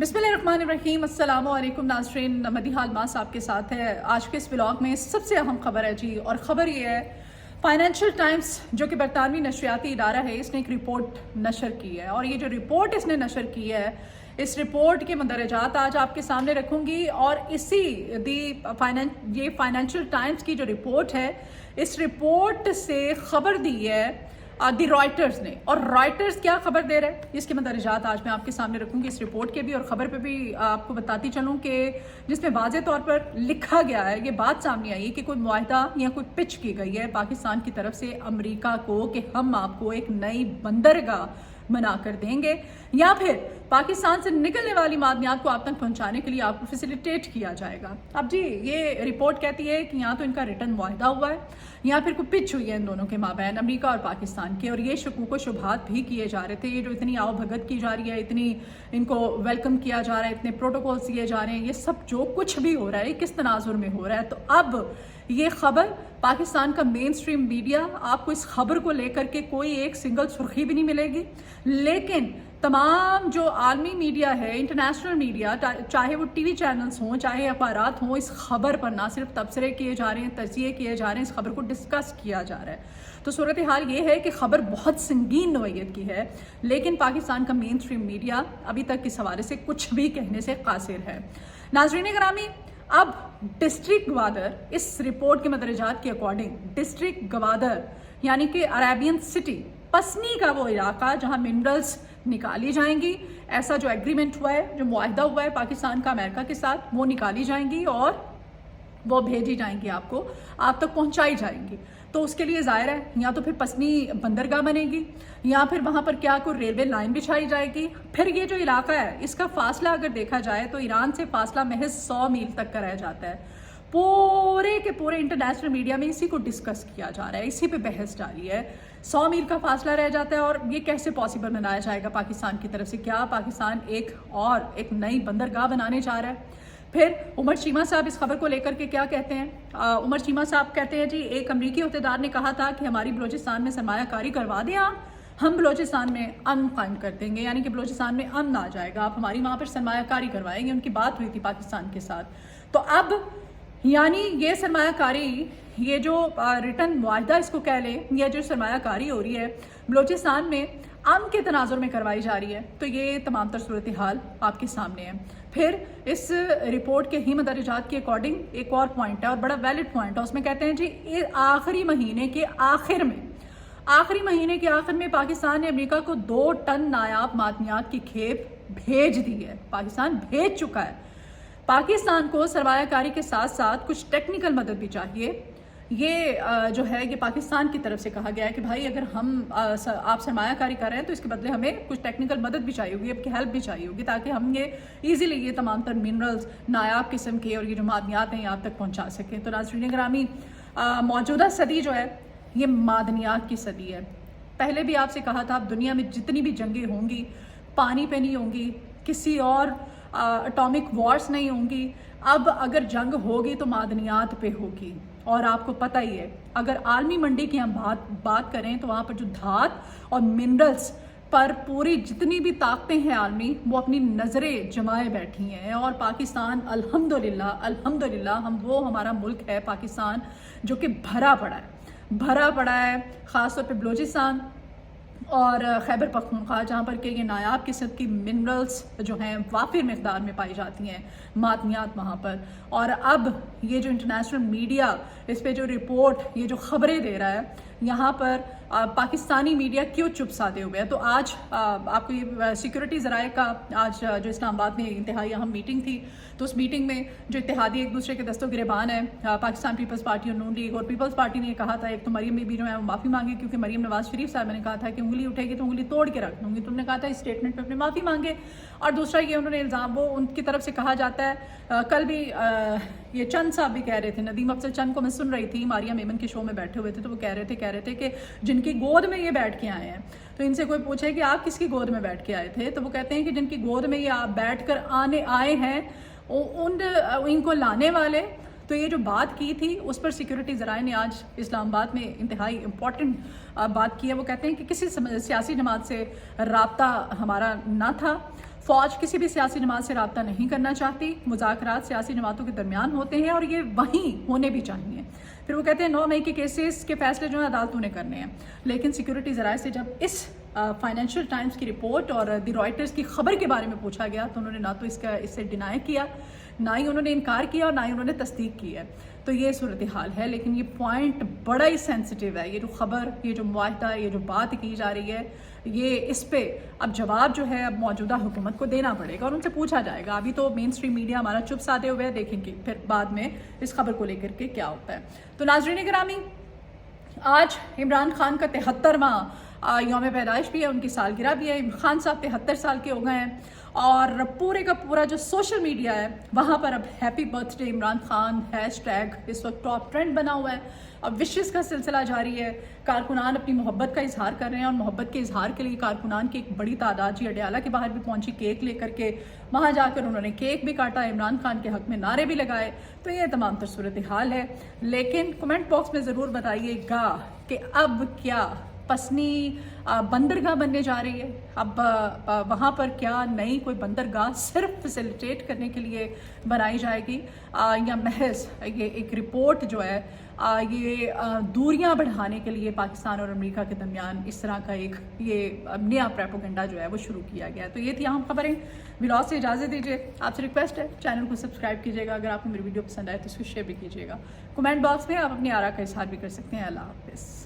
बिस्मिल्लाहिर्रहमानिर्रहीम। अस्सलाम वालेकुम नाज़रीन, मदीहा अलमास आपके साथ है। आज के इस व्लॉग में सबसे अहम खबर है जी, और ख़बर ये है फाइनेंशियल टाइम्स जो कि बरतानवी नशरियाती इदारा है, इसने एक रिपोर्ट नशर की है। और ये जो रिपोर्ट इसने नशर की है, इस रिपोर्ट के मंदरजात आज आपके सामने रखूँगी। और ये फाइनेंशियल टाइम्स की जो रिपोर्ट है, इस रिपोर्ट से ख़बर दी है दी रॉयटर्स ने। और रॉयटर्स क्या खबर दे रहा है, इसके मंदरजात आज मैं आपके सामने रखूंगी, इस रिपोर्ट के भी और ख़बर पे भी आपको बताती चलूं कि जिसमें वाज़े तौर पर लिखा गया है, ये बात सामने आई है कि कोई मुआहदा या कोई पिच की गई है पाकिस्तान की तरफ से अमेरिका को कि हम आपको एक नई बंदरगाह बना कर देंगे, या फिर पाकिस्तान से निकलने वाली मादनियात को आप तक पहुंचाने के लिए आपको फैसिलिटेट किया जाएगा। अब जी ये रिपोर्ट कहती है कि यहाँ तो इनका रिटर्न मुआहदा हुआ है, या फिर कोई पिच हुई है इन दोनों के माबैन, अमेरिका और पाकिस्तान के। और ये शकूक व शुबहात भी किए जा रहे थे। ये जो इतनी आओ भगत की जा रही है, इतनी इनको वेलकम किया जा रहा है, इतने प्रोटोकॉल्स दिए जा रहे हैं, ये सब जो कुछ भी हो रहा है किस तनाजुर में हो रहा है। तो अब ये खबर पाकिस्तान का मेन स्ट्रीम मीडिया, आपको इस खबर को लेकर के कोई एक सिंगल सुर्खी भी नहीं मिलेगी, लेकिन तमाम जो आलमी मीडिया है, इंटरनेशनल मीडिया, चाहे वो टीवी चैनल्स हों चाहे अखबारात हों, इस खबर पर ना सिर्फ तबसरे किए जा रहे हैं, तजिए किए जा रहे हैं, इस खबर को डिस्कस किया जा रहा है। तो सूरत हाल ये है कि खबर बहुत संगीन नोयत की है, लेकिन पाकिस्तान का मेन स्ट्रीम मीडिया अभी तक इस हवाले से कुछ भी कहने से कासिर है। नाज़रीन ग्रामी, अब डिस्ट्रिक्ट गवादर इस रिपोर्ट के मदरजात के अकॉर्डिंग डिस्ट्रिक्ट गवादर यानी कि अरेबियन सिटी पसनी का वो इलाका जहां मिनरल्स निकाली जाएंगी, ऐसा जो एग्रीमेंट हुआ है, जो मुआहदा हुआ है पाकिस्तान का अमेरिका के साथ, वो निकाली जाएंगी और वो भेजी जाएंगी, आपको आप तक पहुंचाई जाएंगी। तो उसके लिए ज़ाहिर है या तो फिर पसनी बंदरगाह बनेगी, या फिर वहाँ पर क्या कोई रेलवे लाइन बिछाई जाएगी। फिर ये जो इलाका है, इसका फासला अगर देखा जाए तो ईरान से फासला महज 100 मील तक का रह जाता है। पूरे के पूरे इंटरनेशनल मीडिया में इसी को डिस्कस किया जा रहा है, इसी पे बहस जारी है। 100 मील का फासला रह जाता है, और ये कैसे पॉसिबल बनाया जाएगा पाकिस्तान की तरफ से? क्या पाकिस्तान एक नई बंदरगाह बनाने जा रहा है? फिर उमर चीमा साहब इस खबर को लेकर के क्या कहते हैं? उमर चीमा साहब कहते हैं जी, एक अमरीकी अहदेदार ने कहा था कि हमारी बलोचिस्तान में सरमायाकारी करवा दें आप, हम बलोचिस्तान में अमन कायम कर देंगे, यानी कि बलोचिस्तान में अमन आ जाएगा, आप हमारी वहाँ पर सरमायाकारी करवाएंगे। उनकी बात हुई थी पाकिस्तान के साथ। तो अब यानी ये सरमायाकारी, ये जो रिटर्न मुआहदा इसको कह लें, या जो सरमायाकारी हो रही है बलोचिस्तान में अमन के तनाजुर में करवाई जा रही है, तो ये तमाम तर सूरत हाल आपके सामने है। फिर इस रिपोर्ट के ही मदरजात के अकॉर्डिंग एक और पॉइंट है, और बड़ा वैलिड पॉइंट है, उसमें कहते हैं जी आखिरी महीने के आखिर में पाकिस्तान ने अमेरिका को 2 टन नायाब मादनियात की खेप भेज दी है। पाकिस्तान भेज चुका है। पाकिस्तान को सरमायाकारी के साथ साथ कुछ टेक्निकल मदद भी चाहिए। ये जो है ये पाकिस्तान की तरफ से कहा गया है कि भाई अगर आप सरमायाकारी कर रहे हैं तो इसके बदले हमें कुछ टेक्निकल मदद भी चाहिए होगी, आपकी हेल्प भी चाहिए होगी, ताकि हम ये ईजिली ये तमाम तर मिनरल्स नायाब किस्म के और ये जो मादनियात हैं ये आप तक पहुँचा सकें। तो नाज़रीन ग्रामी, मौजूदा सदी जो है ये मादनियात की सदी है। पहले भी आपसे कहा था, दुनिया में जितनी भी जंगें होंगी पानी पे नहीं होंगी, किसी और एटॉमिक वॉर्स नहीं होंगी। अब अगर जंग होगी तो मादनियात पे होगी। और आपको पता ही है, अगर आलमी मंडी की हम बात करें तो वहाँ पर जो धात और मिनरल्स पर पूरी जितनी भी ताकतें हैं आलमी, वो अपनी नज़रें जमाए बैठी हैं। और पाकिस्तान अल्हम्दुलिल्लाह हमारा मुल्क है पाकिस्तान, जो कि भरा पड़ा है, ख़ासतौर पे बलूचिस्तान और खैबर पख्तूनख्वा, जहाँ पर के ये नायाब किस्म की मिनरल्स जो हैं वाफिर मकदार में पाई जाती हैं, मादनियात वहाँ पर। और अब ये जो इंटरनेशनल मीडिया इस पे जो रिपोर्ट, ये जो खबरें दे रहा है, यहाँ पर पाकिस्तानी मीडिया क्यों चुप साधे हुए है? तो आज आपको ये सिक्योरिटी ज़राए का आज जो इस्लामाबाद में इंतहाई अहम मीटिंग थी, तो उस मीटिंग में जो इत्तेहादी एक दूसरे के दस्तों गिरबान है, पाकिस्तान पीपल्स पार्टी और नून लीग और पीपल्स पार्टी ने कहा था, एक तो मरीम बीबी जो है वो माफ़ी मांगी, क्योंकि मरीम नवाज शरीफ साहब ने कहा था कि उंगली उठेगी तो उंगली तोड़ के रख दूंगी, तो उन्होंने कहा था इस स्टेटमेंट में अपने माफ़ी मांगे। और दूसरा ये उन्होंने इल्ज़ाम, वो उनकी तरफ से कहा जाता है, कल भी ये चंद साहब भी कह रहे थे, नदीम अफजल चंद को मैं सुन रही थी, मारिया मेमन के शो में बैठे हुए थे, तो वो कह रहे थे कि जिनकी गोद में ये बैठ के आए हैं, तो इनसे कोई पूछे कि आप किसकी गोद में बैठ के आए थे, तो वो कहते हैं कि जिनकी गोद में ये आप बैठ कर आए हैं इनको लाने वाले। तो ये जो बात की थी उस पर सिक्योरिटी ज़राए ने आज इस्लामाबाद में इंतहाई इम्पॉर्टेंट बात की है। वो कहते हैं कि किसी सियासी जमात से रब्ता हमारा ना था, فوج کسی بھی سیاسی جماعت سے رابطہ نہیں کرنا چاہتی، مذاکرات سیاسی جماعتوں کے درمیان ہوتے ہیں اور یہ وہیں ہونے بھی چاہیے۔ پھر وہ کہتے ہیں 9 مئی کے کیسز کے فیصلے جو ہیں عدالتوں نے کرنے ہیں، لیکن سیکیورٹی ذرائع سے جب اس فائنینشیل ٹائمز کی رپورٹ اور دی رائٹرز کی خبر کے بارے میں پوچھا گیا تو انہوں نے نہ تو اس سے ڈینائی کیا، نہ ہی انہوں نے انکار کیا اور نہ ہی انہوں نے تصدیق کی ہے۔ تو یہ صورتحال ہے، لیکن یہ پوائنٹ بڑا ہی سینسٹیو ہے، یہ جو خبر، یہ جو معاہدہ، یہ جو بات کی جا رہی ہے، یہ اس پہ اب جواب جو ہے اب موجودہ حکومت کو دینا پڑے گا اور ان سے پوچھا جائے گا۔ ابھی تو مین اسٹریم میڈیا ہمارا چپ سادے ہوئے ہے، دیکھیں گے پھر بعد میں اس خبر کو لے کر کے کیا ہوتا ہے۔ تو ناظرین گرامی، آج عمران خان کا 73واں یوم پیدائش بھی ہے، ان کی سالگرہ بھی ہے۔ خان صاحب 73 سال کے ہو گئے ہیں اور پورے کا پورا جو سوشل میڈیا ہے وہاں پر اب happy birth day Imran Khan #، اس وقت ٹاپ ٹرینڈ بنا ہوا ہے۔ اب وشز کا سلسلہ جاری ہے، کارکنان اپنی محبت کا اظہار کر رہے ہیں اور محبت کے اظہار کے لیے کارکنان کی ایک بڑی تعداد جی اڈیالہ کے باہر بھی پہنچی کیک لے کر کے، وہاں جا کر انہوں نے کیک بھی کاٹا، عمران خان کے حق میں نعرے بھی لگائے۔ تو یہ تمام تر صورتحال ہے، لیکن کمنٹ باکس میں ضرور بتائیے گا کہ اب کیا پسنی بندرگاہ بننے جا رہی ہے، اب وہاں پر کیا نئی کوئی بندرگاہ صرف فیسیلیٹیٹ کرنے کے لیے بنائی جائے گی، یا محض یہ ایک رپورٹ جو ہے یہ دوریاں بڑھانے کے لیے پاکستان اور امریکہ کے درمیان اس طرح کا ایک یہ نیا پروپیگنڈا جو ہے وہ شروع کیا گیا ہے۔ تو یہ تھی اہم خبریں۔ ولاگ سے اجازت دیجیے، آپ سے ریکویسٹ ہے چینل کو سبسکرائب کیجیے گا، اگر آپ کو میری ویڈیو پسند آئے تو اس کو شیئر بھی کیجیے گا، کمنٹ باکس میں آپ اپنی آراء کا اظہار بھی کر سکتے ہیں۔ اللہ حافظ۔